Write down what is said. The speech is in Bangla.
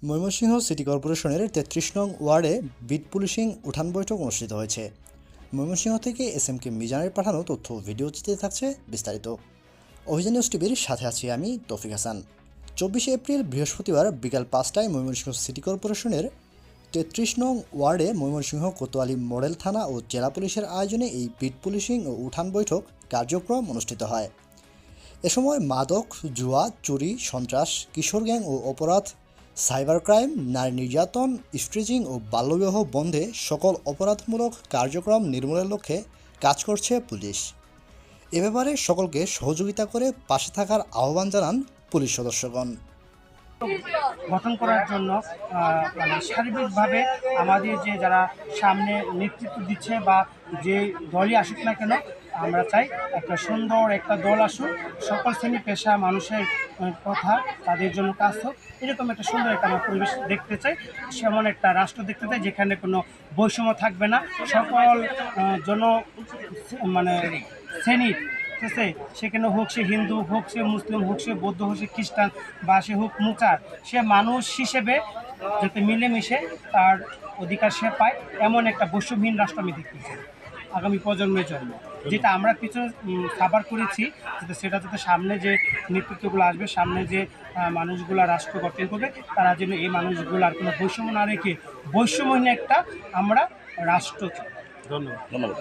ময়মনসিংহ সিটি কর্পোরেশনের ৩৩ নং ওয়ার্ডে বিট পুলিশিং উঠান বৈঠক অনুষ্ঠিত হয়েছে। ময়মনসিংহ থেকে এসএমকে মিজানের পাঠানো তথ্য ভিডিও চিত্রে থাকছে বিস্তারিত। অভিযান নিউজ টিভির সাথে আছি আমি তৌফিক হাসান। ২৪ এপ্রিল বৃহস্পতিবার বিকাল ৫টায় ময়মনসিংহ সিটি কর্পোরেশনের ৩৩ নং ওয়ার্ডে ময়মনসিংহ কোতোয়ালি মডেল থানা ও জেলা পুলিশের আয়োজনে এই বিট পুলিশিং ও উঠান বৈঠক কার্যক্রম অনুষ্ঠিত হয়। এ সময় মাদক, জুয়া, চুরি, সন্ত্রাস, কিশোর গ্যাং ও অপরাধ, সাইবার ক্রাইম, নারী নির্যাতন, স্ট্রিজিং ও বাল্যবিবাহ বন্ধে সকল অপরাধমূলক কার্যক্রম নির্মূলের লক্ষ্যে কাজ করছে পুলিশ। এ ব্যাপারে সকলকে সহযোগিতা করে পাশে থাকার আহ্বান জানান পুলিশ সদস্যগণ। গঠন করার জন্য সার্বিকভাবে আমাদের যে যারা সামনে নেতৃত্ব দিচ্ছে বা যে দলই আসুক না কেন, আমরা চাই একটা সুন্দর একটা দল আসুক, সকল শ্রেণী পেশা মানুষের কথা তাদের জন্য কাজ হোক, এরকম একটা সুন্দর একটা আমরা পরিবেশ দেখতে চাই। সেমন একটা রাষ্ট্র দেখতে চাই যেখানে কোনো বৈষম্য থাকবে না, সকল শ্রেণীর, ঠিক আছে, সেখানে হোক সে হিন্দু, হোক সে মুসলিম, হোক সে বৌদ্ধ, হোক সে খ্রিস্টান বা সে হোক মুচার, সে মানুষ হিসেবে যাতে মিলেমিশে তার অধিকার সে পায়, এমন একটা বৈষম্যহীন রাষ্ট্র আমি দেখতে চাই আগামী প্রজন্মের জন্য। যেটা আমরা পিছনে খাবার করেছি, সেটা যাতে সামনে যে নেতৃত্বগুলো আসবে, সামনে যে মানুষগুলো রাষ্ট্র গঠন করবে, তারা যেন এই মানুষগুলো আর কোনো বৈষম্য না রেখে বৈষম্যহীন একটা আমরা রাষ্ট্র চাই। ধন্যবাদ।